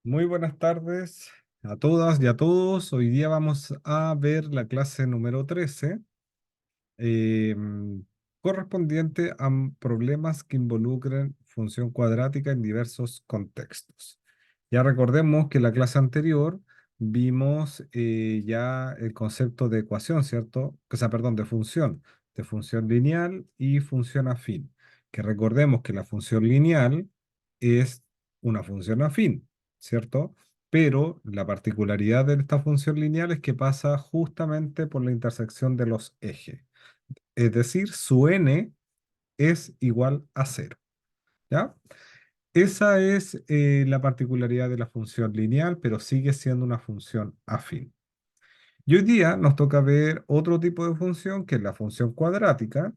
Muy buenas tardes a todas y a todos. Hoy día vamos a ver la clase número 13, eh, correspondiente a problemas que involucren función cuadrática en diversos contextos. Ya recordemos que en la clase anterior vimos ya el concepto de ecuación, ¿cierto? O sea, perdón, de función lineal y función afín. Que recordemos que la función lineal es una función afín, ¿cierto? Pero la particularidad de esta función lineal es que pasa justamente por la intersección de los ejes. Es decir, su n es igual a cero, ¿ya? Esa es la particularidad de la función lineal, pero sigue siendo una función afín. Y hoy día nos toca ver otro tipo de función, que es la función cuadrática,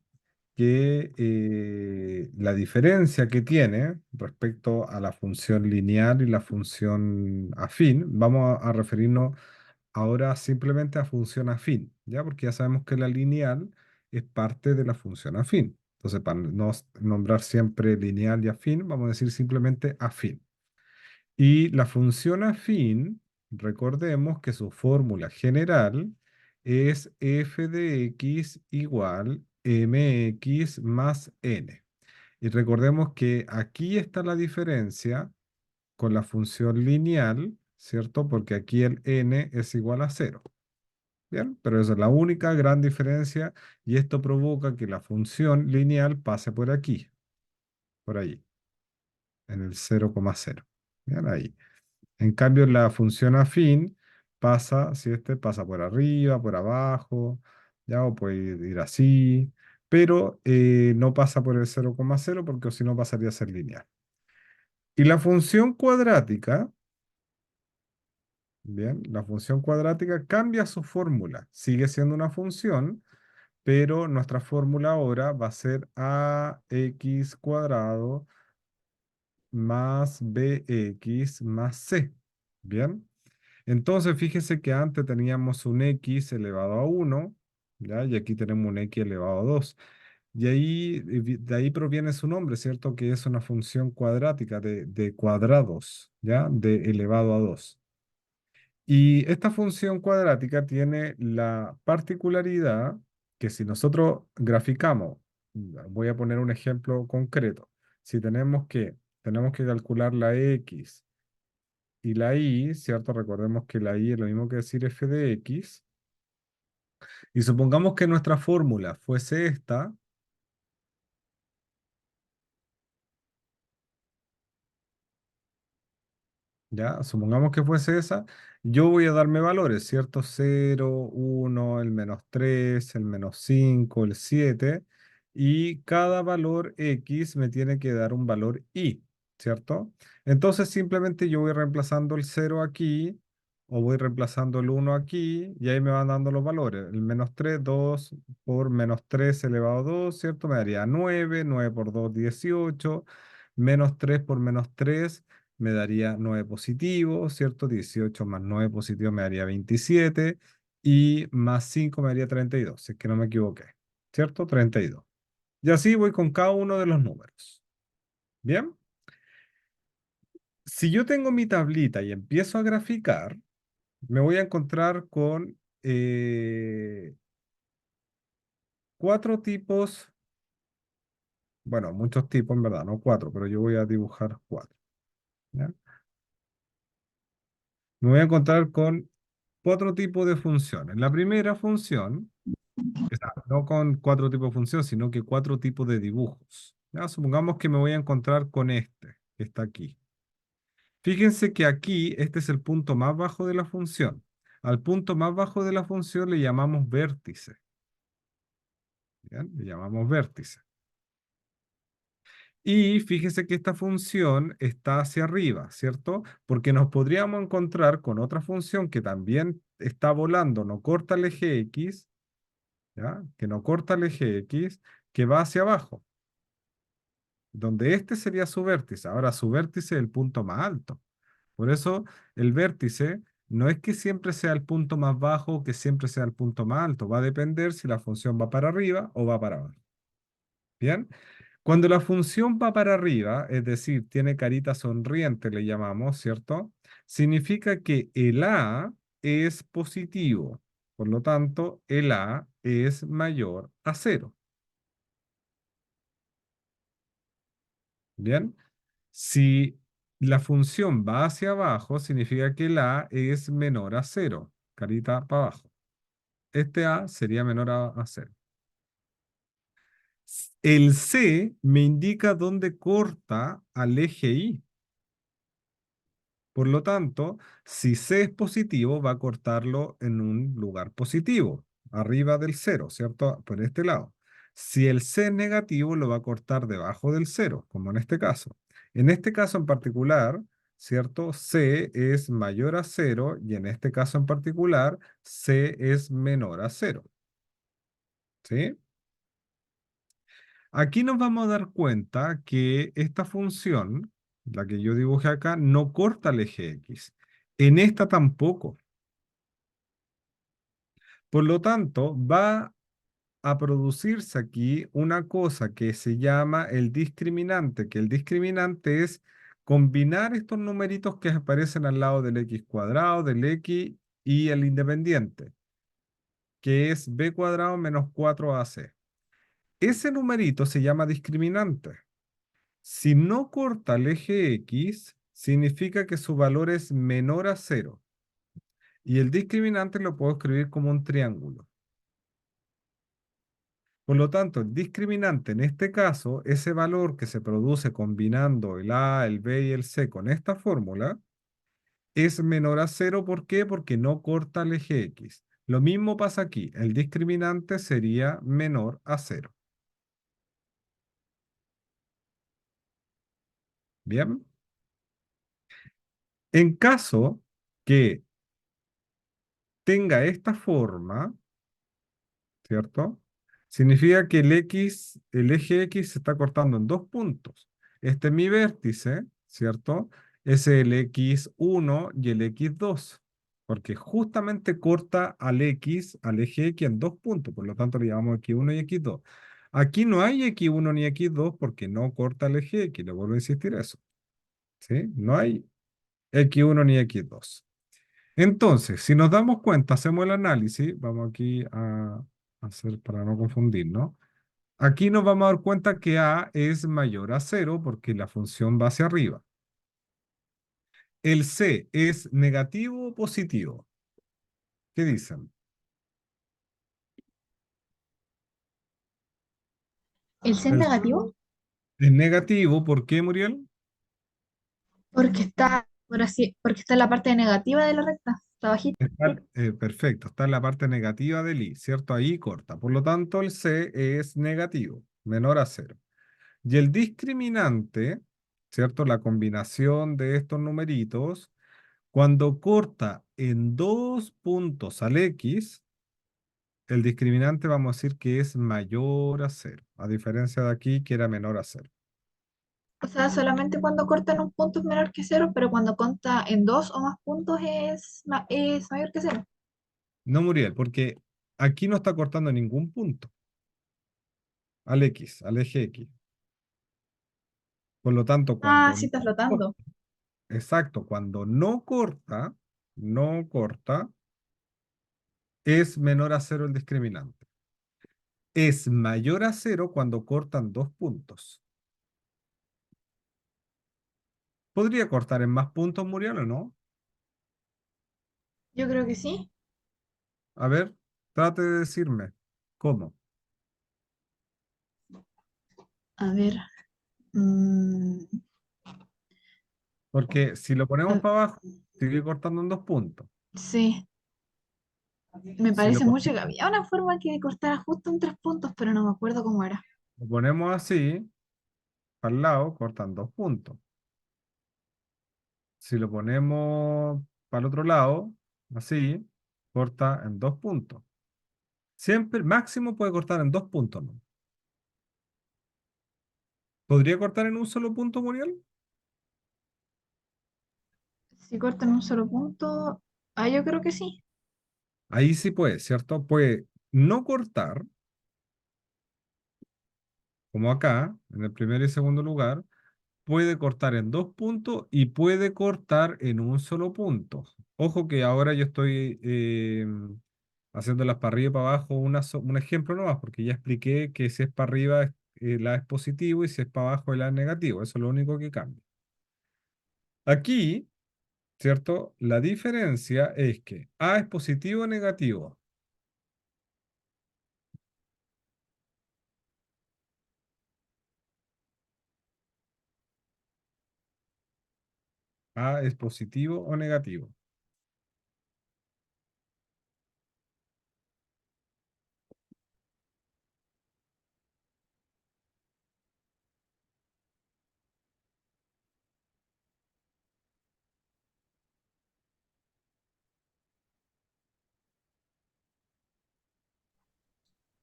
que la diferencia que tiene respecto a la función lineal y la función afín, vamos a referirnos ahora simplemente a función afín, ¿ya? Porque ya sabemos que la lineal es parte de la función afín. Entonces, para no nombrar siempre lineal y afín, vamos a decir simplemente afín. Y la función afín, recordemos que su fórmula general es f de x igual mx más n. Y recordemos que aquí está la diferencia con la función lineal, ¿cierto? Porque aquí el n es igual a cero. Bien, pero esa es la única gran diferencia y esto provoca que la función lineal pase por aquí, por ahí, en el 0,0. Bien, ahí. En cambio, la función afín pasa, si este pasa por arriba, por abajo, ya, o puede ir así, pero no pasa por el 0,0 porque si no pasaría a ser lineal. Y la función cuadrática, bien, la función cuadrática cambia su fórmula, sigue siendo una función, pero nuestra fórmula ahora va a ser ax cuadrado más bx más c. Bien. Entonces, fíjese que antes teníamos un x elevado a 1, ¿ya? Y aquí tenemos un x elevado a 2. Y ahí, de ahí proviene su nombre, ¿cierto? Que es una función cuadrática de cuadrados, ¿ya? De elevado a 2. Y esta función cuadrática tiene la particularidad que si nosotros graficamos, voy a poner un ejemplo concreto, si tenemos que calcular la x y la y, ¿cierto? Recordemos que la y es lo mismo que decir f de x, y supongamos que nuestra fórmula fuese esta, ¿ya? Supongamos que fuese esa, yo voy a darme valores, ¿cierto? Cero, uno, el -3, el -5, el 7, y cada valor x me tiene que dar un valor y, ¿cierto? Entonces simplemente yo voy reemplazando el cero aquí, o voy reemplazando el uno aquí, y ahí me van dando los valores. El -3, 2 por -3 elevado a 2, ¿cierto? Me daría 9, 9 por 2, 18, -3 por -3 me daría 9 positivo, ¿cierto? 18 más 9 positivo me daría 27 y más 5 me daría 32, si es que no me equivoqué, ¿cierto? 32. Y así voy con cada uno de los números. Bien, si yo tengo mi tablita y empiezo a graficar, me voy a encontrar con cuatro tipos, bueno, muchos tipos en verdad, no cuatro, pero yo voy a dibujar cuatro. ¿Ya? Me voy a encontrar con cuatro tipos de funciones. La primera función, o sea, no con cuatro tipos de función, sino que cuatro tipos de dibujos. ¿Ya? Supongamos que me voy a encontrar con este, que está aquí. Fíjense que aquí este es el punto más bajo de la función. Al punto más bajo de la función le llamamos vértice. ¿Ya? Le llamamos vértice. Y fíjense que esta función está hacia arriba, ¿cierto? Porque nos podríamos encontrar con otra función que también está volando, no corta el eje X, ¿ya? Que no corta el eje X, que va hacia abajo, donde este sería su vértice. Ahora, su vértice es el punto más alto. Por eso, el vértice no es que siempre sea el punto más bajo o que siempre sea el punto más alto. Va a depender si la función va para arriba o va para abajo. ¿Bien? Cuando la función va para arriba, es decir, tiene carita sonriente, le llamamos, ¿cierto? Significa que el A es positivo. Por lo tanto, el A es mayor a cero. ¿Bien? Si la función va hacia abajo, significa que el A es menor a cero. Carita para abajo. Este A sería menor a cero. El C me indica dónde corta al eje Y. Por lo tanto, si C es positivo, va a cortarlo en un lugar positivo, arriba del cero, ¿cierto? Por este lado. Si el C es negativo, lo va a cortar debajo del cero, como en este caso. En este caso en particular, ¿cierto? C es mayor a cero y en este caso en particular, C es menor a cero, ¿sí? Aquí nos vamos a dar cuenta que esta función, la que yo dibujé acá, no corta el eje X. En esta tampoco. Por lo tanto, va a producirse aquí una cosa que se llama el discriminante, que el discriminante es combinar estos numeritos que aparecen al lado del x cuadrado, del x y el independiente, que es b cuadrado menos 4ac. Ese numerito se llama discriminante. Si no corta el eje x, significa que su valor es menor a cero. Y el discriminante lo puedo escribir como un triángulo. Por lo tanto, el discriminante en este caso, ese valor que se produce combinando el A, el B y el C con esta fórmula, es menor a cero. ¿Por qué? Porque no corta el eje X. Lo mismo pasa aquí. El discriminante sería menor a cero. Bien. En caso que tenga esta forma, ¿cierto? Significa que el eje X se está cortando en dos puntos. Este es mi vértice, ¿cierto? Es el X1 y el X2, porque justamente corta al eje X en dos puntos, por lo tanto le llamamos X1 y X2. Aquí no hay X1 ni X2 porque no corta el eje X, le vuelvo a insistir eso, ¿sí? No hay X1 ni X2. Entonces, si nos damos cuenta, hacemos el análisis, vamos aquí a hacer para no confundir, ¿no? Aquí nos vamos a dar cuenta que A es mayor a cero porque la función va hacia arriba. ¿El C es negativo o positivo? ¿Qué dicen? ¿El C es El C negativo? es negativo, ¿por qué, Muriel? Porque está, porque está en la parte negativa de la recta, está bajita. Perfecto, está en la parte negativa del I, ¿cierto? Ahí corta. Por lo tanto, el C es negativo, menor a cero. Y el discriminante, ¿cierto? La combinación de estos numeritos, cuando corta en dos puntos al X, el discriminante vamos a decir que es mayor a cero, a diferencia de aquí que era menor a cero. O sea, solamente cuando corta en un punto es menor que cero, pero cuando corta en dos o más puntos es mayor que cero. No, Muriel, porque aquí no está cortando ningún punto al X, al eje X. Por lo tanto, Ah, cuando sí no está corta, flotando. exacto, cuando no corta, es menor a cero el discriminante. Es mayor a cero cuando cortan dos puntos. ¿Podría cortar en más puntos, Muriel, o no? Yo creo que sí. A ver, trate de decirme. ¿Cómo? A ver. mm, Porque si lo ponemos a- para abajo, sigue cortando en dos puntos. sí, me Si parece mucho que había una forma que cortara justo en tres puntos, pero no me acuerdo cómo era. lo ponemos así, para el lado, cortan dos puntos. Si lo ponemos para el otro lado, así, corta en dos puntos. Siempre, máximo puede cortar en dos puntos, ¿no? ¿Podría cortar en un solo punto, Muriel? Si corta en un solo punto, ah, yo creo que sí. Ahí sí puede, ¿cierto? Puede no cortar como acá, en el primer y segundo lugar, puede cortar en dos puntos y puede cortar en un solo punto. Ojo que ahora yo estoy haciéndolas para arriba y para abajo un ejemplo nomás, porque ya expliqué que si es para arriba la es positivo y si es para abajo la es negativo. Eso es lo único que cambia. Aquí, ¿cierto? La diferencia es que A es positivo o negativo. A es positivo o negativo.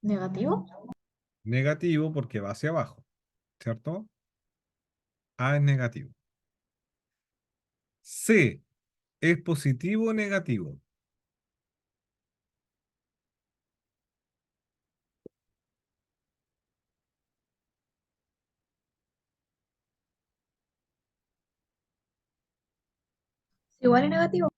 ¿Negativo? Negativo porque va hacia abajo, ¿cierto? A es negativo. C es positivo o negativo. Igual es negativo.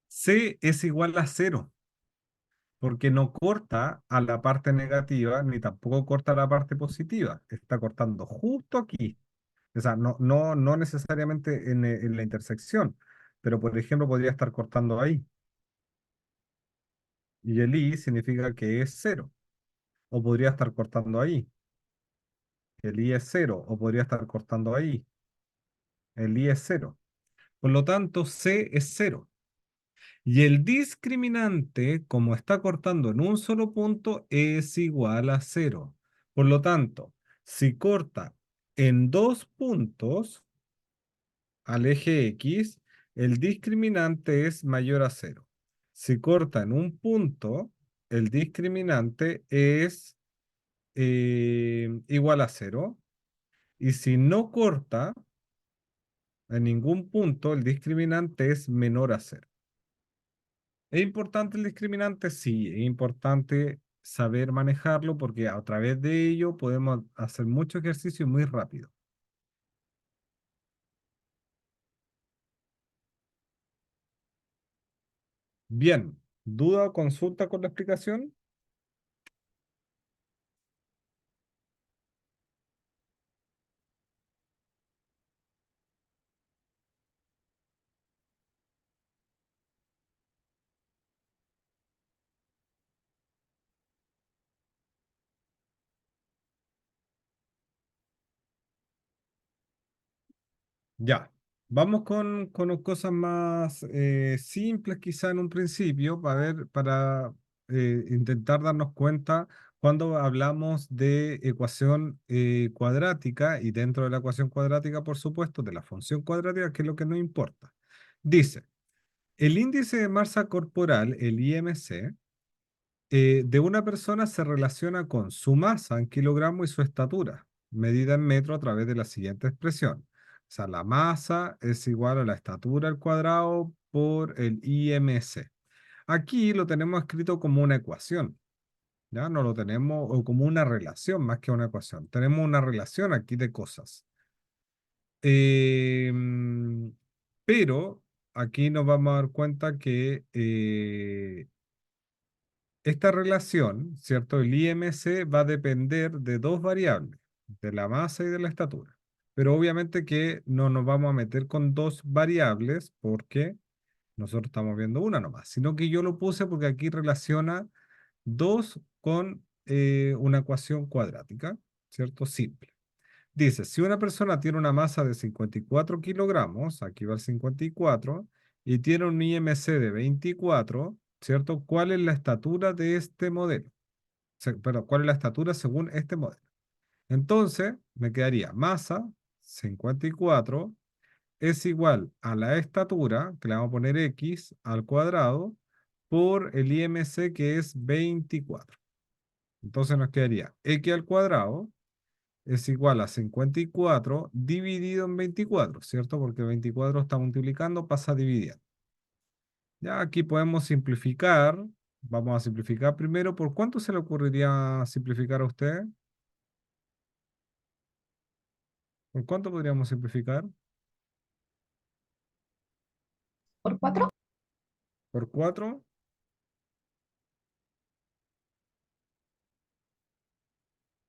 C es igual a cero, porque no corta a la parte negativa ni tampoco corta a la parte positiva. Está cortando justo aquí. O sea, no necesariamente en la intersección, pero por ejemplo podría estar cortando ahí. Y el I significa que es cero. O podría estar cortando ahí. El I es cero. O podría estar cortando ahí. El I es cero. Por lo tanto, C es cero. Y el discriminante, como está cortando en un solo punto, es igual a cero. Por lo tanto, si corta en dos puntos al eje X, el discriminante es mayor a cero. Si corta en un punto, el discriminante es igual a cero. Y si no corta en ningún punto, el discriminante es menor a cero. ¿Es importante el discriminante? Sí, es importante saber manejarlo porque a través de ello podemos hacer mucho ejercicio muy rápido. Bien, ¿duda o consulta con la explicación? Ya, vamos con cosas más simples quizá en un principio para intentar darnos cuenta cuando hablamos de ecuación cuadrática y dentro de la ecuación cuadrática, por supuesto, de la función cuadrática, que es lo que nos importa. Dice, el índice de masa corporal, el IMC, de una persona se relaciona con su masa en kilogramos y su estatura, medida en metro a través de la siguiente expresión. O sea, la masa es igual a la estatura al cuadrado por el IMC. Aquí lo tenemos escrito como una ecuación, ¿ya? No lo tenemos o como una relación más que una ecuación. Tenemos una relación aquí de cosas. Em, pero aquí nos vamos a dar cuenta que esta relación, ¿cierto? El IMC va a depender de dos variables, de la masa y de la estatura. Pero obviamente que no nos vamos a meter con dos variables porque nosotros estamos viendo una nomás, sino que yo lo puse porque aquí relaciona dos con una ecuación cuadrática, ¿cierto? Simple. Dice, si una persona tiene una masa de 54 kilogramos, aquí va el 54, y tiene un IMC de 24, ¿cierto? ¿Cuál es la estatura de este modelo? Perdón, ¿cuál es la estatura según este modelo? Entonces, me quedaría masa 54 es igual a la estatura, que le vamos a poner x al cuadrado, por el IMC que es 24. Entonces nos quedaría x al cuadrado es igual a 54 dividido en 24, ¿cierto? Porque 24 está multiplicando, pasa a dividir. Ya aquí podemos simplificar, Vamos a simplificar primero. ¿Por cuánto se le ocurriría simplificar a usted? ¿Por cuánto podríamos simplificar? ¿Por 4? ¿Por 4?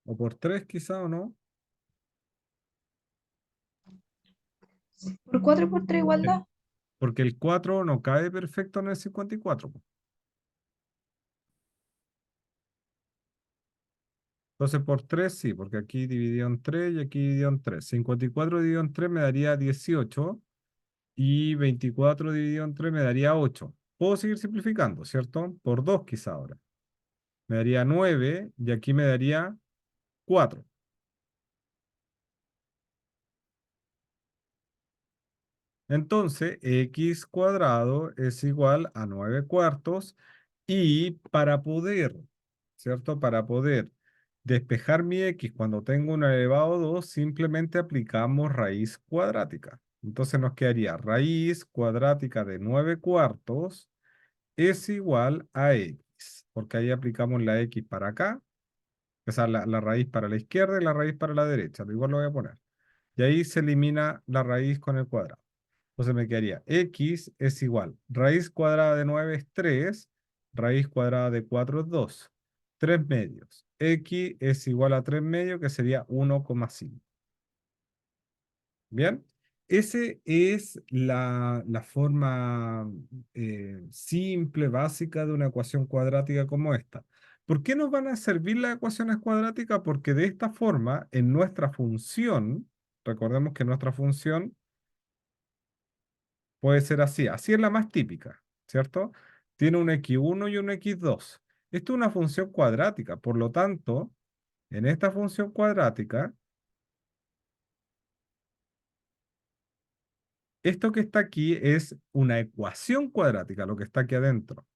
¿O por 3 quizá o no? ¿Por 4 por 3 Eh, igualdad? Porque el 4 no cae perfecto en el 54, po. Entonces por 3 sí, porque aquí dividido en 3 y aquí dividido en 3. 54 dividido en 3 me daría 18 y 24 dividido en 3 me daría 8. Puedo seguir simplificando, ¿cierto? Por 2 quizá ahora. Me daría 9 y aquí me daría 4. Entonces, x cuadrado es igual a 9 cuartos y para poder, ¿cierto? Para poder despejar mi x cuando tengo un elevado 2, simplemente aplicamos raíz cuadrática. Entonces nos quedaría raíz cuadrática de 9 cuartos es igual a x, porque ahí aplicamos la x para acá, o sea, la raíz para la izquierda y la raíz para la derecha, pero igual lo voy a poner. Y ahí se elimina la raíz con el cuadrado. Entonces me quedaría x es igual. Raíz cuadrada de 9 es 3. Raíz cuadrada de 4 es 2. 3 medios. X es igual a 3 medios, que sería 1,5. Bien. Esa es la forma simple, básica de una ecuación cuadrática como esta. ¿Por qué nos van a servir las ecuaciones cuadráticas? Porque de esta forma, en nuestra función, recordemos que nuestra función puede ser así. Así es la más típica, ¿cierto? Tiene un x1 y un x2. Esto es una función cuadrática. Por lo tanto, en esta función cuadrática, esto que está aquí es una ecuación cuadrática, lo que está aquí adentro.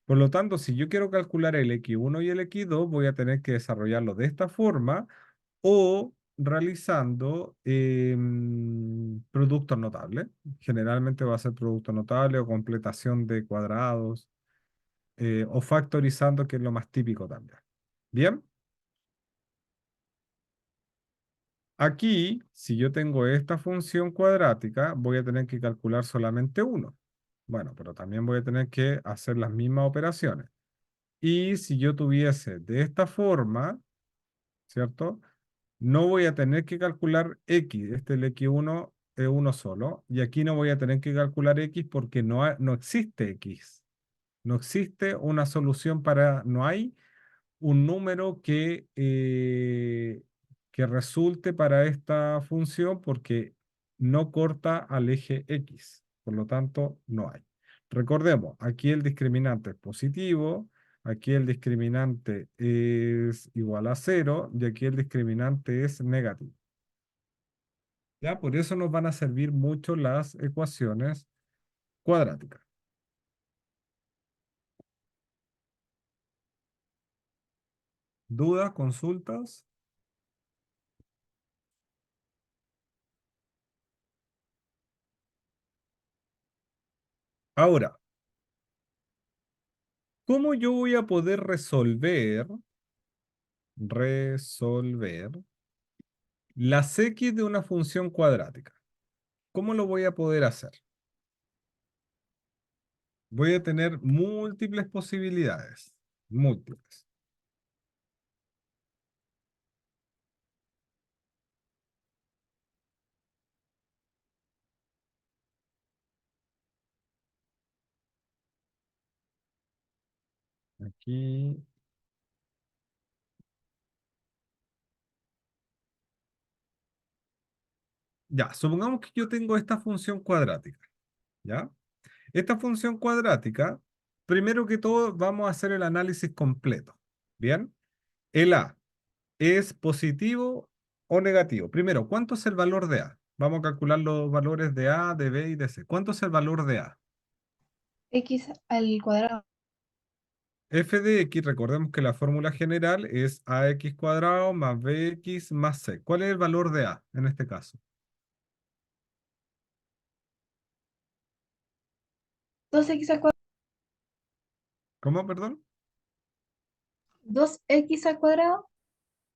Por lo tanto, si yo quiero calcular el x1 y el x2, voy a tener que desarrollarlo de esta forma o realizando productos notables. Generalmente va a ser producto notable o completación de cuadrados. O factorizando, que es lo más típico también. Bien, aquí, si yo tengo esta función cuadrática, voy a tener que calcular solamente uno. Bueno, pero también voy a tener que hacer las mismas operaciones. Y si yo tuviese de esta forma, ¿cierto? No voy a tener que calcular x. Este es el x1 es uno solo. Y aquí no voy a tener que calcular x porque no existe x. No existe una solución no hay un número que resulte para esta función porque no corta al eje X. Por lo tanto, no hay. Recordemos, aquí el discriminante es positivo, aquí el discriminante es igual a 0 y aquí el discriminante es negativo. ¿Ya? Por eso nos van a servir mucho las ecuaciones cuadráticas. ¿Dudas, consultas? Ahora, ¿cómo yo voy a poder resolver las x de una función cuadrática? ¿Cómo lo voy a poder hacer? Voy a tener múltiples posibilidades, múltiples. Aquí, ya, supongamos que yo tengo esta función cuadrática, ¿ya? Esta función cuadrática, primero que todo, vamos a hacer el análisis completo, ¿bien? El a, ¿es positivo o negativo? Primero, ¿cuánto es el valor de a? Vamos a calcular los valores de a, de b y de c. ¿Cuánto es el valor de a? X al cuadrado. F de x, recordemos que la fórmula general es ax cuadrado más bx más c. ¿Cuál es el valor de a en este caso? 2x al cuadrado. ¿Cómo, perdón? 2x al cuadrado.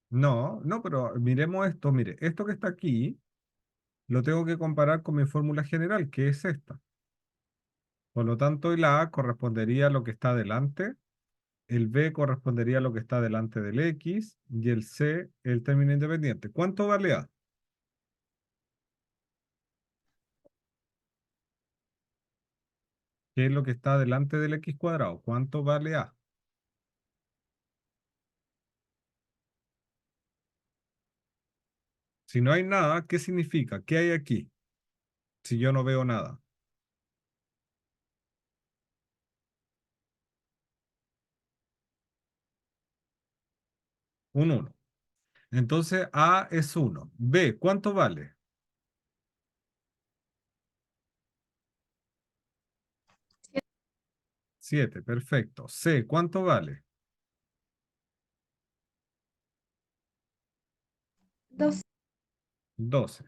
No, no, pero miremos esto. Mire, esto que está aquí lo tengo que comparar con mi fórmula general, que es esta. Por lo tanto, el A correspondería a lo que está delante, el B correspondería a lo que está delante del X y el C, el término independiente. ¿Cuánto vale A? ¿Qué es lo que está delante del X cuadrado? ¿Cuánto vale A? Si no hay nada, ¿qué significa? ¿Qué hay aquí? Si yo no veo nada. Un uno. Entonces A es uno. B, ¿cuánto vale? 7, perfecto. C, ¿cuánto vale? 2. 12.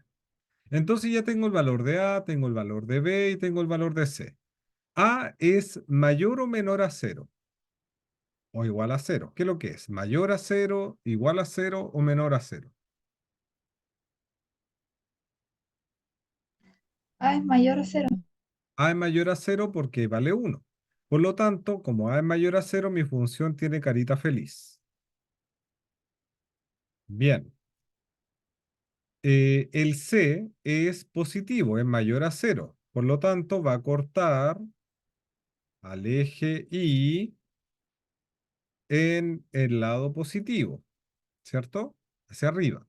Entonces ya tengo el valor de A, tengo el valor de B y tengo el valor de C. A es mayor o menor a cero o igual a cero. ¿Qué es lo que es? Mayor a cero, igual a cero o menor a cero. A es mayor a cero. A es mayor a cero porque vale uno. Por lo tanto, como A es mayor a cero, mi función tiene carita feliz. Bien. El C es positivo, es mayor a cero. Por lo tanto, va a cortar al eje Y en el lado positivo, ¿cierto? Hacia arriba.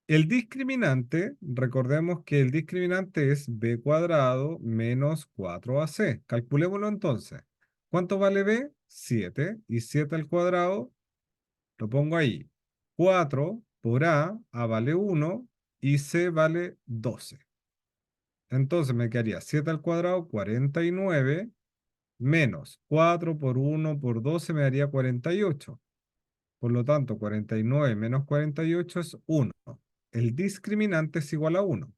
El discriminante, recordemos que el discriminante es b cuadrado menos 4ac. Calculémoslo entonces. ¿Cuánto vale b? 7. Y 7 al cuadrado, lo pongo ahí. 4 por a vale 1 y c vale 12. Entonces me quedaría 7 al cuadrado, 49, menos 4 por 1 por 12 me daría 48. Por lo tanto, 49 menos 48 es 1. El discriminante es igual a 1.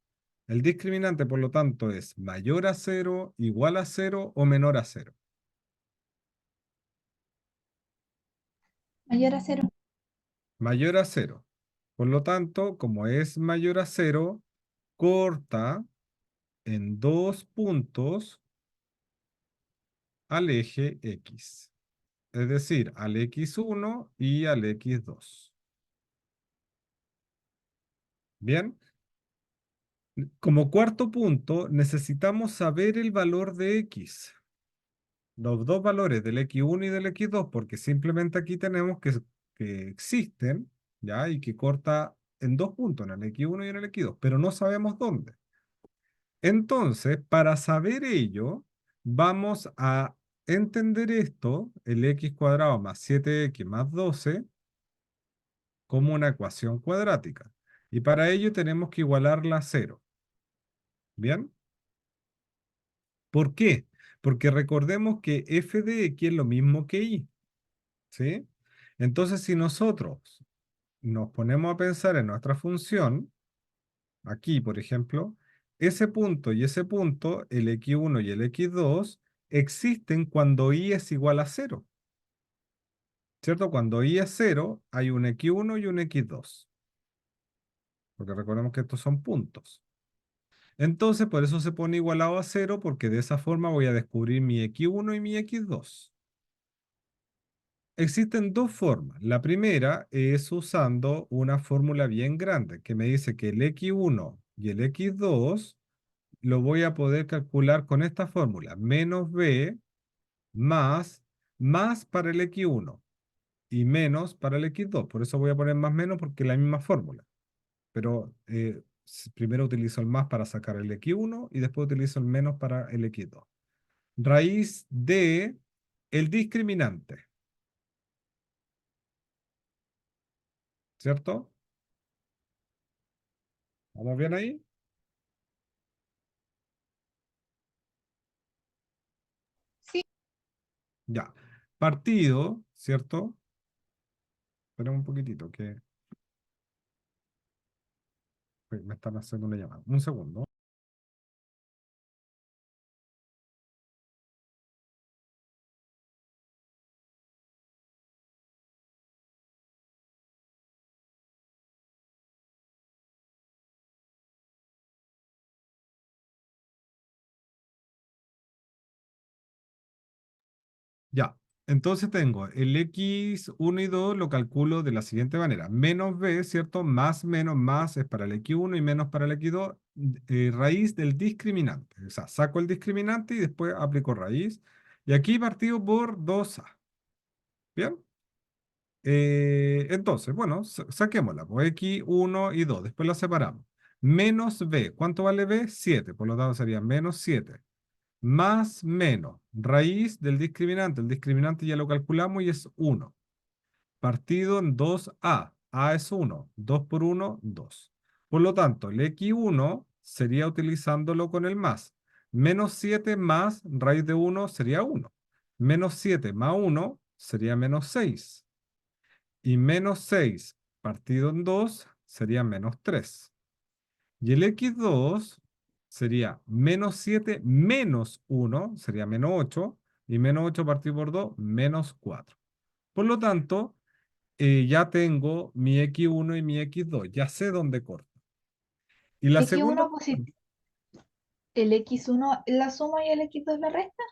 El discriminante, por lo tanto, es mayor a cero, igual a cero o menor a cero. Mayor a cero. Mayor a cero. Por lo tanto, como es mayor a cero, corta en dos puntos al eje X. Es decir, al X1 y al X2. Bien, como cuarto punto, necesitamos saber el valor de X. Los dos valores del X1 y del X2, porque simplemente aquí tenemos que existen, ¿ya? Y que corta en dos puntos, en el X1 y en el X2, pero no sabemos dónde. Entonces, para saber ello, vamos a entender esto, el X cuadrado más 7X más 12, como una ecuación cuadrática. Y para ello tenemos que igualarla a cero. ¿Bien? ¿Por qué? Porque recordemos que f de x es lo mismo que y. ¿Sí? Entonces, si nosotros nos ponemos a pensar en nuestra función, aquí, por ejemplo, ese punto y ese punto, el x1 y el x2, existen cuando y es igual a cero, ¿cierto? Cuando y es cero, hay un x1 y un x2, porque recordemos que estos son puntos. Entonces, por eso se pone igualado a cero, porque de esa forma voy a descubrir mi x1 y mi x2. Existen dos formas. La primera es usando una fórmula bien grande que me dice que el x1 y el x2 lo voy a poder calcular con esta fórmula. Menos b más para el x1 y menos para el x2. Por eso voy a poner más menos porque es la misma fórmula. Pero primero utilizo el más para sacar el x1 y después utilizo el menos para el x2. Raíz de el discriminante, ¿cierto? ¿Vamos bien ahí? Sí. Ya. Partido, ¿cierto? Espera un poquitito, que me están haciendo una llamada. Un segundo. Ya, entonces tengo el x1 y 2 lo calculo de la siguiente manera. Menos b, ¿cierto? Más menos más es para el x1 y menos para el x2, raíz del discriminante. O sea, saco el discriminante y después aplico raíz. Y aquí partido por 2a. ¿Bien? Entonces, bueno, saquémosla. Pues x1 y 2. Después la separamos. Menos b. ¿Cuánto vale b? 7. Por lo tanto sería menos 7 más menos raíz del discriminante. El discriminante ya lo calculamos y es 1. Partido en 2a. A es 1. 2 por 1, 2. Por lo tanto, el x1 sería utilizándolo con el más. Menos 7 más raíz de 1 sería 1. Menos 7 más 1 sería menos 6. Y menos 6 partido en 2 sería menos 3. Y el x2 sería menos 7 menos 1, sería menos 8, y menos 8 partido por 2, menos 4. Por lo tanto, ya tengo mi x1 y mi x2, ya sé dónde corto. Y la segunda, X1 positivo, el X1 la suma y el X2 la resta.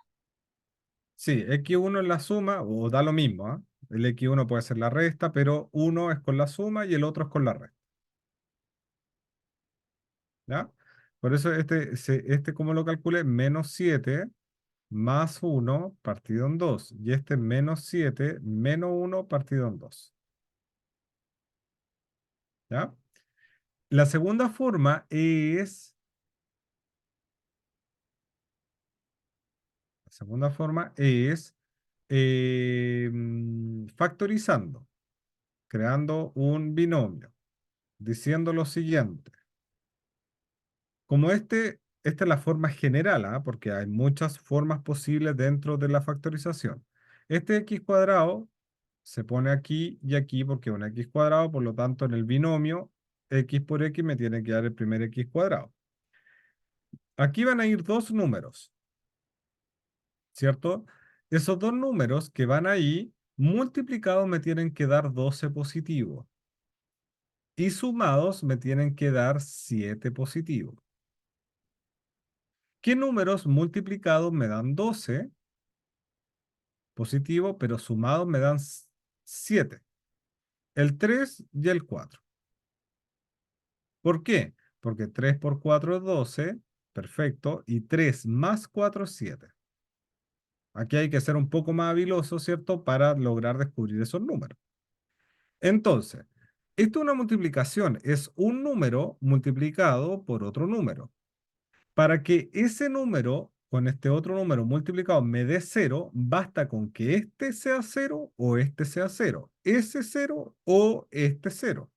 sí, x1 es la suma, o da lo mismo, ¿ah? El x1 puede ser la resta, pero uno es con la suma y el otro es con la resta, ¿ya? Por eso este como lo calculé, menos 7 más 1 partido en 2. Y este menos 7 menos 1 partido en 2. ¿Ya? La segunda forma es factorizando, creando un binomio, diciendo lo siguiente. Como esta es la forma general, ¿ah? Porque hay muchas formas posibles dentro de la factorización. Este x cuadrado se pone aquí y aquí porque es un x cuadrado, por lo tanto en el binomio x por x me tiene que dar el primer x cuadrado. Aquí van a ir dos números, ¿cierto? Esos dos números que van ahí, multiplicados me tienen que dar 12 positivo y sumados me tienen que dar 7 positivo. ¿Qué números multiplicados me dan 12 positivo, pero sumados me dan 7? El 3 y el 4. ¿Por qué? Porque 3 por 4 es 12, perfecto, y 3 más 4 es 7. Aquí hay que ser un poco más habiloso, ¿cierto? Para lograr descubrir esos números. Entonces, esto es una multiplicación, es un número multiplicado por otro número. Para que ese número con este otro número multiplicado me dé 0, basta con que este sea 0 o este sea 0, ese 0 o este 0.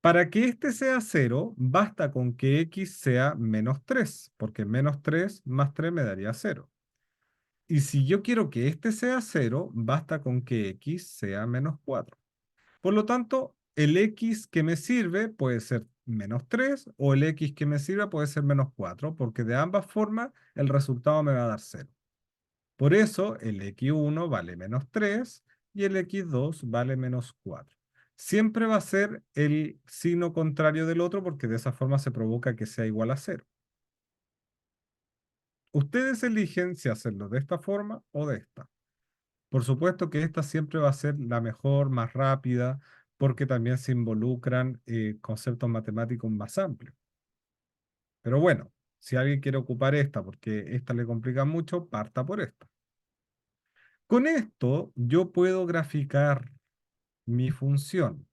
Para que este sea 0, basta con que x sea menos 3, porque menos 3 más 3 me daría 0. Y si yo quiero que este sea 0, basta con que x sea menos 4. Por lo tanto, el x que me sirve puede ser menos 3 o el x que me sirva puede ser menos 4, porque de ambas formas el resultado me va a dar 0. Por eso el x1 vale menos 3 y el x2 vale menos 4. Siempre va a ser el signo contrario del otro porque de esa forma se provoca que sea igual a 0. Ustedes eligen si hacerlo de esta forma o de esta. Por supuesto que esta siempre va a ser la mejor, más rápida, porque también se involucran conceptos matemáticos más amplios. Pero bueno, si alguien quiere ocupar esta porque esta le complica mucho, parta por esta. Con esto yo puedo graficar mi función.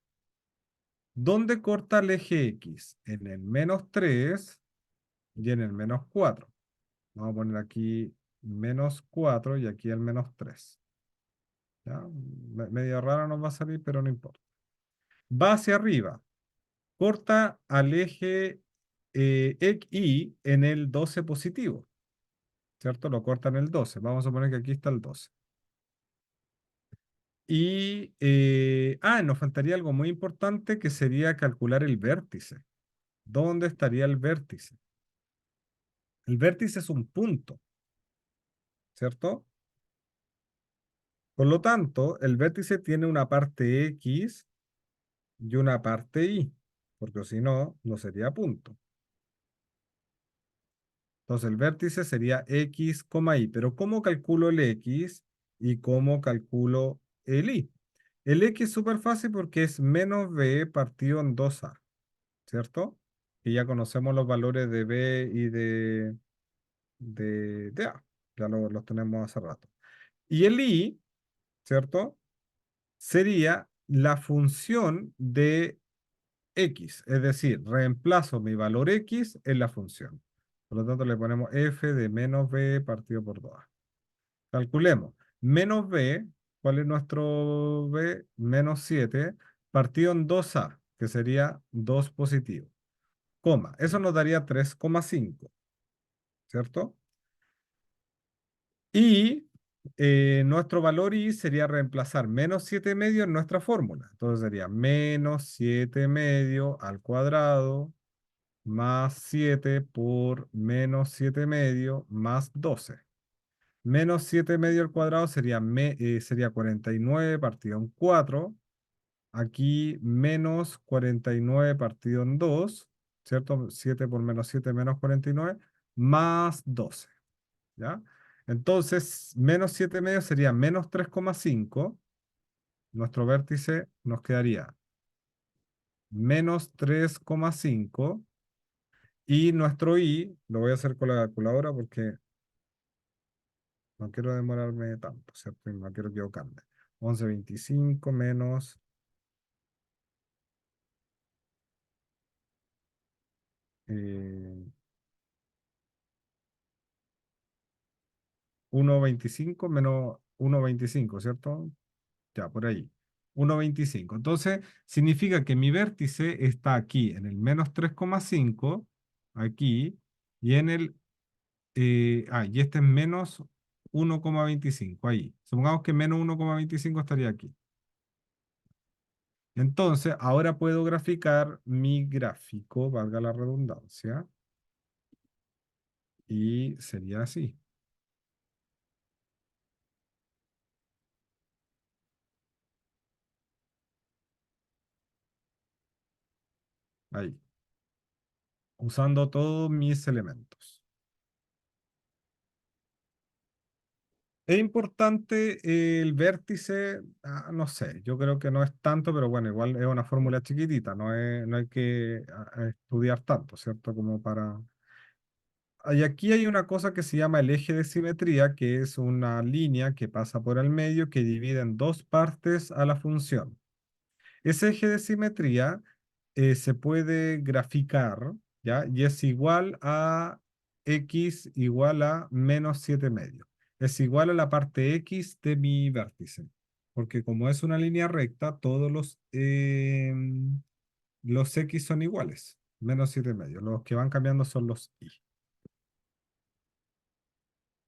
¿Dónde corta el eje X? En el menos 3 y en el menos 4. Vamos a poner aquí menos 4 y aquí el menos 3. ¿Ya? Medio raro nos va a salir, pero no importa. Va hacia arriba. Corta al eje Y en el 12 positivo, ¿cierto? Lo corta en el 12. Vamos a poner que aquí está el 12. Y, nos faltaría algo muy importante que sería calcular el vértice. ¿Dónde estaría el vértice? El vértice es un punto, ¿cierto? Por lo tanto, el vértice tiene una parte X y una parte Y, porque si no, no sería punto. Entonces el vértice sería x, y. Pero ¿cómo calculo el x y cómo calculo el y? El x es súper fácil porque es menos b partido en 2a, ¿cierto? Y ya conocemos los valores de b y de a. Ya los tenemos hace rato. Y el y, ¿cierto? Sería la función de x, es decir, reemplazo mi valor x en la función. Por lo tanto, le ponemos f de menos b partido por 2a. Calculemos. Menos b, ¿cuál es nuestro b? Menos 7 partido en 2a, que sería 2 positivo. Coma, eso nos daría 3,5, ¿cierto? Y nuestro valor y sería reemplazar menos 7 medio en nuestra fórmula. Entonces sería menos 7 medio al cuadrado más 7 por menos 7 medio más 12. Menos 7 medio al cuadrado sería, sería 49 partido en 4. Aquí menos 49 partido en 2, ¿cierto? 7 por menos 7 menos 49 más 12, ¿ya? Entonces, menos 7 medio sería menos 3,5. Nuestro vértice nos quedaría menos 3,5. Y nuestro i, lo voy a hacer con la calculadora porque no quiero demorarme tanto, ¿cierto? Y no quiero equivocarme. 11,25 menos 1,25 menos 1,25, ¿cierto? Ya, por ahí. 1,25. Entonces, significa que mi vértice está aquí, en el menos 3,5, aquí, y en el, y este es menos 1,25, ahí. Supongamos que menos 1,25 estaría aquí. Entonces, ahora puedo graficar mi gráfico, valga la redundancia, y sería así, ahí, usando todos mis elementos. Es importante el vértice, no sé, yo creo que no es tanto, pero bueno, igual es una fórmula chiquitita, no hay que estudiar tanto, ¿cierto? Como para... Y aquí hay una cosa que se llama el eje de simetría, que es una línea que pasa por el medio que divide en dos partes a la función. Ese eje de simetría se puede graficar, ¿ya? Y es igual a x igual a menos 7 medio. Es igual a la parte x de mi vértice. Porque como es una línea recta, todos los x son iguales. Menos 7 medio. Los que van cambiando son los y.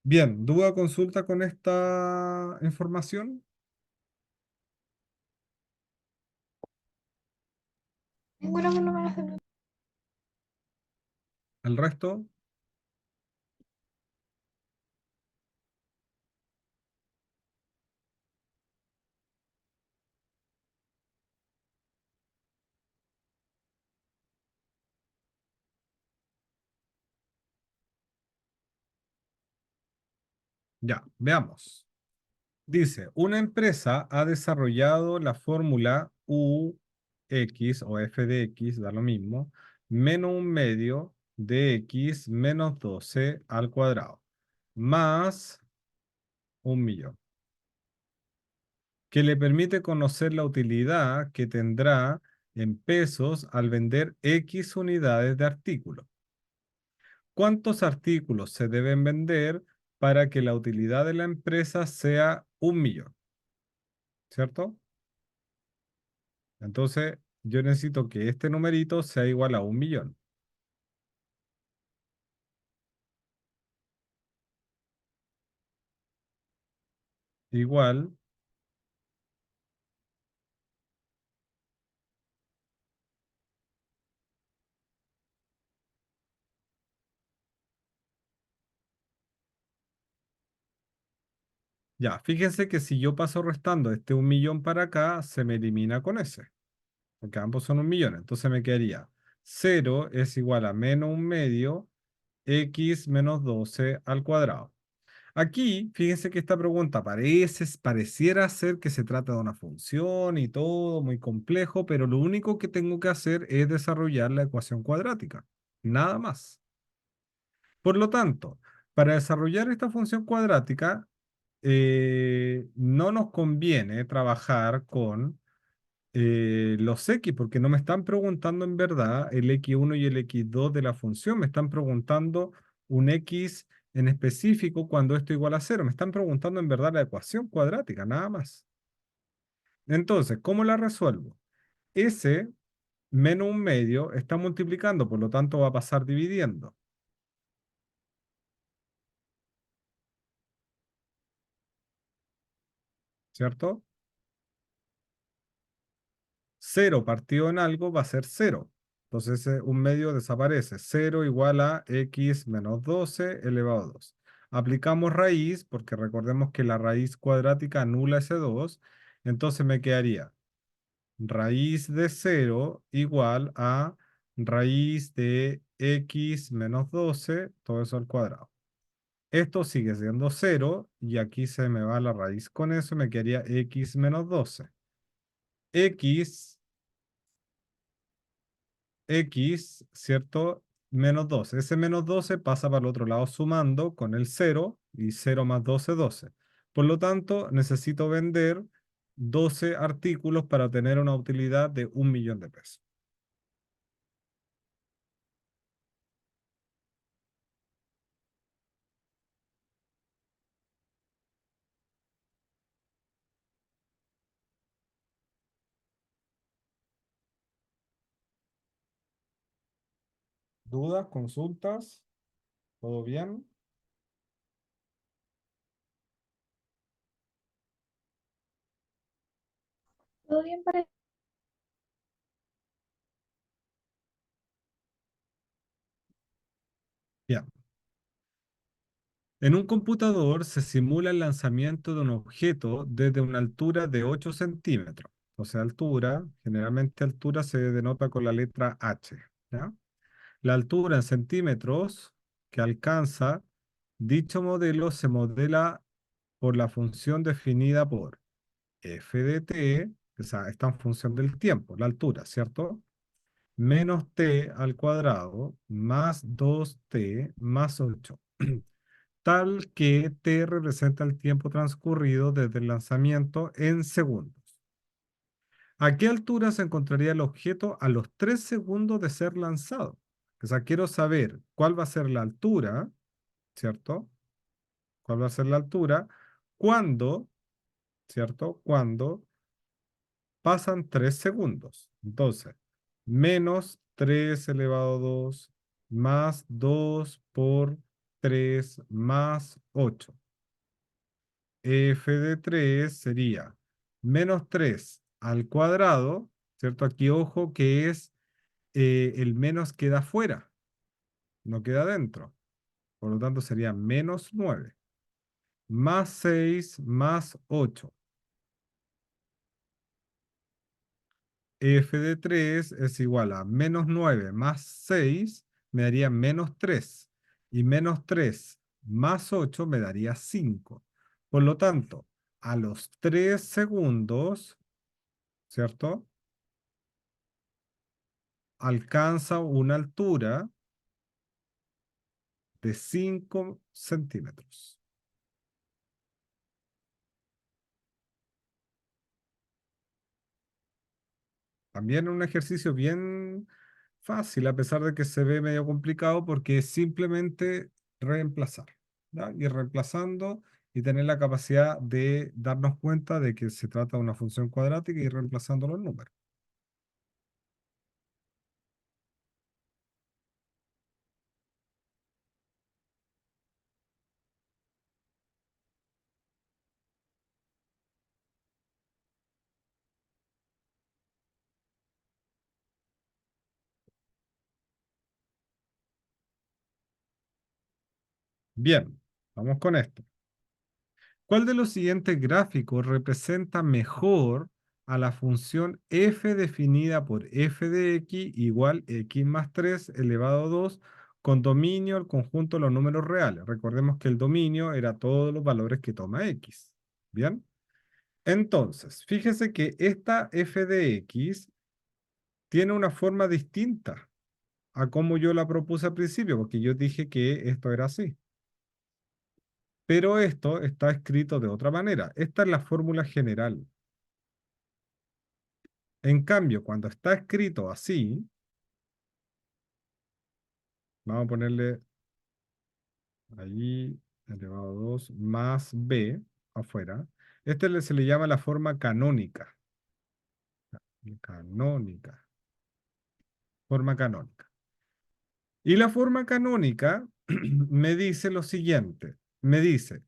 Bien, ¿duda consulta con esta información? Ninguna por lo menos de ¿El resto? Ya, veamos. Dice, una empresa ha desarrollado la fórmula UX o f de x, da lo mismo, menos un medio de x menos 12 al cuadrado, más 1.000.000, que le permite conocer la utilidad que tendrá en pesos al vender x unidades de artículo. ¿Cuántos artículos se deben vender para que la utilidad de la empresa sea 1.000.000? ¿Cierto? Entonces, yo necesito que este numerito sea igual a 1.000.000. Igual, ya, fíjense que si yo paso restando este 1.000.000 para acá, se me elimina con ese, porque ambos son 1.000.000. Entonces me quedaría 0 es igual a menos un medio x menos 12 al cuadrado. Aquí, fíjense que esta pregunta pareciera ser que se trata de una función y todo muy complejo, pero lo único que tengo que hacer es desarrollar la ecuación cuadrática, nada más. Por lo tanto, para desarrollar esta función cuadrática, no nos conviene trabajar con los X, porque no me están preguntando en verdad el X1 y el X2 de la función, me están preguntando un X en específico cuando esto igual a cero, me están preguntando en verdad la ecuación cuadrática, nada más. Entonces, ¿cómo la resuelvo? S menos un medio está multiplicando, por lo tanto va a pasar dividiendo, ¿cierto? Cero partido en algo va a ser cero. Entonces un medio desaparece. Cero igual a x menos 12 elevado a 2. Aplicamos raíz, porque recordemos que la raíz cuadrática anula ese 2. Entonces me quedaría raíz de cero igual a raíz de x menos 12, todo eso al cuadrado. Esto sigue siendo cero y aquí se me va la raíz con eso, me quedaría x menos 12. X x, ¿cierto? Menos 12. Ese menos 12 pasa para el otro lado sumando con el cero y cero más 12 12. Por lo tanto, necesito vender 12 artículos para tener una utilidad de 1.000.000 de pesos. ¿Dudas, consultas? ¿Todo bien? ¿Todo bien para Bien. En un computador se simula el lanzamiento de un objeto desde una altura de 8 centímetros. O sea, altura, generalmente altura se denota con la letra H, ¿ya? La altura en centímetros que alcanza dicho modelo se modela por la función definida por f de t, o sea, está en función del tiempo, la altura, ¿cierto? Menos t al cuadrado más 2t más 8, tal que t representa el tiempo transcurrido desde el lanzamiento en segundos. ¿A qué altura se encontraría el objeto a los 3 segundos de ser lanzado? O sea, quiero saber cuál va a ser la altura, ¿cierto? ¿Cuál va a ser la altura? Cuando, ¿cierto? Cuando pasan 3 segundos. Entonces, menos 3 elevado a 2 más 2 por 3 más 8. F de 3 sería menos 3 al cuadrado, ¿cierto? Aquí ojo que es el menos queda fuera, no queda dentro. Por lo tanto, sería menos 9 más 6 más 8. F de 3 es igual a menos 9 más 6 me daría menos 3. Y menos 3 más 8 me daría 5. Por lo tanto, a los 3 segundos, ¿cierto? Alcanza una altura de 5 centímetros. También un ejercicio bien fácil, a pesar de que se ve medio complicado, porque es simplemente reemplazar, ¿ya? Ir reemplazando y tener la capacidad de darnos cuenta de que se trata de una función cuadrática y ir reemplazando los números. Bien, vamos con esto. ¿Cuál de los siguientes gráficos representa mejor a la función f definida por f de x igual x más 3 elevado a 2 con dominio el conjunto de los números reales. Recordemos que el dominio era todos los valores que toma x. ¿Bien? Entonces, fíjese que esta f de x tiene una forma distinta a como yo la propuse al principio, porque yo dije que esto era así. Pero esto está escrito de otra manera. Esta es la fórmula general. En cambio, cuando está escrito así, vamos a ponerle ahí elevado a 2 más b afuera. Se le llama la forma canónica. Canónica. Forma canónica. Y la forma canónica me dice lo siguiente. Me dice,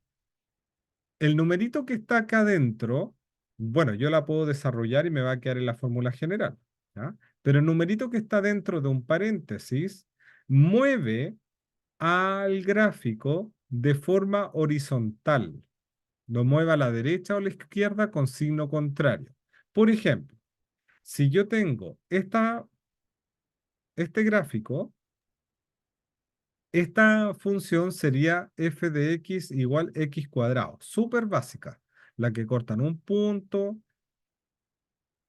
el numerito que está acá adentro, bueno, yo la puedo desarrollar y me va a quedar en la fórmula general, ¿ya? Pero el numerito que está dentro de un paréntesis mueve al gráfico de forma horizontal. Lo mueve a la derecha o a la izquierda con signo contrario. Por ejemplo, si yo tengo este gráfico, esta función sería f de x igual x cuadrado. Súper básica. La que corta en un punto.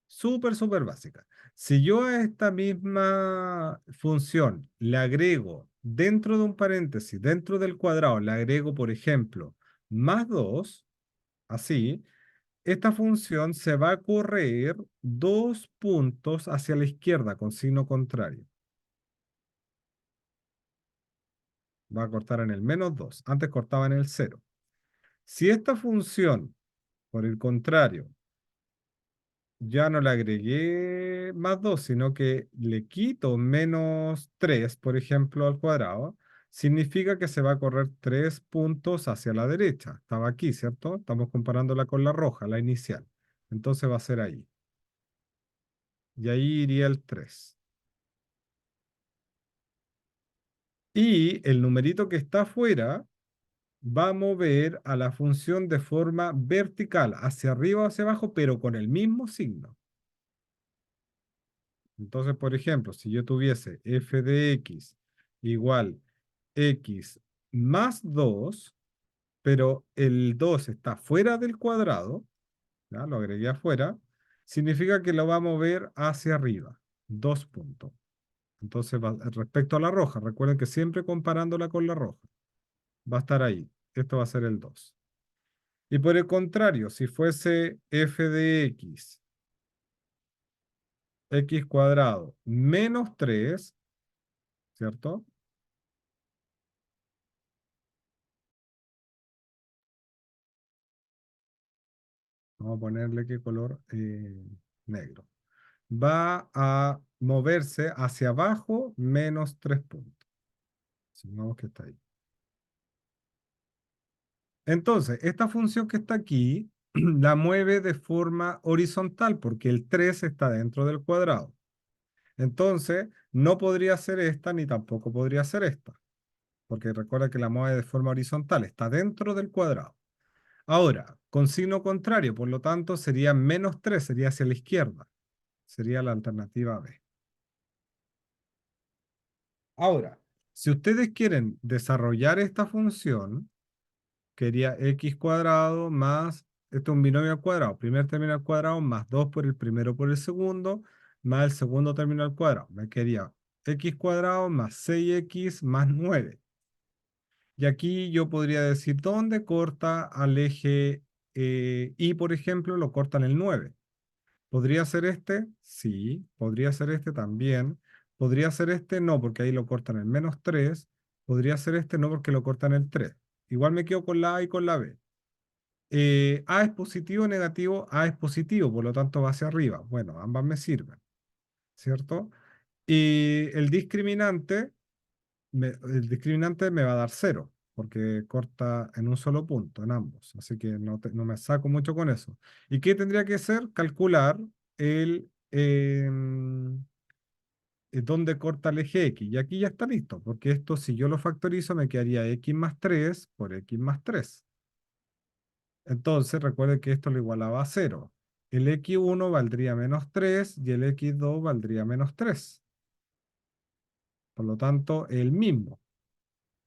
Súper básica. Si yo a esta misma función le agrego dentro de un paréntesis, dentro del cuadrado, le agrego, por ejemplo, más 2, así, esta función se va a correr 2 puntos hacia la izquierda con signo contrario. Va a cortar en el -2. Antes cortaba en el 0. Si esta función, por el contrario, ya no le agregué más 2 sino que le quito -3 por ejemplo, al cuadrado, significa que se va a correr 3 puntos hacia la derecha. Estaba aquí, ¿cierto? Estamos comparándola con la roja, la inicial. Entonces va a ser ahí. Y ahí iría el 3. Y el numerito que está afuera va a mover a la función de forma vertical, hacia arriba o hacia abajo, pero con el mismo signo. Entonces, por ejemplo, si yo tuviese f de x igual x más 2, pero el 2 está fuera del cuadrado, ¿ya? Lo agregué afuera, significa que lo va a mover hacia arriba, 2 puntos. Entonces, respecto a la roja, recuerden que siempre comparándola con la roja, va a estar ahí. Esto va a ser el 2. Y por el contrario, si fuese f de x cuadrado menos 3, ¿cierto? Vamos a ponerle qué color, negro. Va a moverse hacia abajo -3 puntos. Supongamos que está ahí. Entonces, esta función que está aquí la mueve de forma horizontal porque el 3 está dentro del cuadrado. Entonces, no podría ser esta ni tampoco podría ser esta, porque recuerda que la mueve de forma horizontal, está dentro del cuadrado. Ahora, con signo contrario, por lo tanto, sería -3, sería hacia la izquierda. Sería la alternativa B. Ahora, si ustedes quieren desarrollar esta función, quería x cuadrado más, esto es un binomio al cuadrado, primer término al cuadrado más 2 por el primero por el segundo, más el segundo término al cuadrado. Me quería x cuadrado más 6x más 9. Y aquí yo podría decir, ¿dónde corta al eje y, por ejemplo, lo corta en el 9? ¿Podría ser este? Sí. ¿Podría ser este también? ¿Podría ser este? No, porque ahí lo cortan en -3. ¿Podría ser este? No, porque lo cortan en el 3. Igual me quedo con la A y con la B. A es positivo o negativo, A es positivo, por lo tanto va hacia arriba. Bueno, ambas me sirven, ¿cierto? Y el discriminante me va a dar 0, porque corta en un solo punto, en ambos. Así que no me saco mucho con eso. ¿Y qué tendría que hacer? Calcular dónde corta el eje X. Y aquí ya está listo, porque esto si yo lo factorizo me quedaría X más 3 por X más 3. Entonces recuerde que esto lo igualaba a 0. El X1 valdría -3 y el X2 valdría -3. Por lo tanto, el mismo.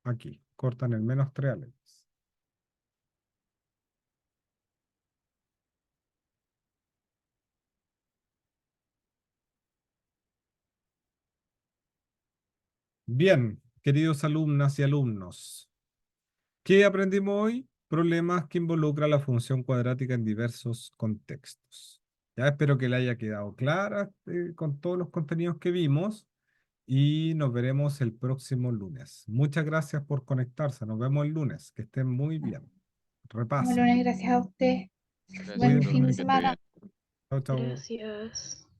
Aquí, cortan el -3 a la x. Bien, queridos alumnas y alumnos, ¿qué aprendimos hoy? Problemas que involucran la función cuadrática en diversos contextos. Ya espero que le haya quedado clara con todos los contenidos que vimos y nos veremos el próximo lunes. Muchas gracias por conectarse. Nos vemos el lunes. Que estén muy bien. Bueno, Repasen. gracias a usted. Gracias, Buen Cuídense fin de profe, que esté mucho. semana. bien. Chao, chao. Gracias.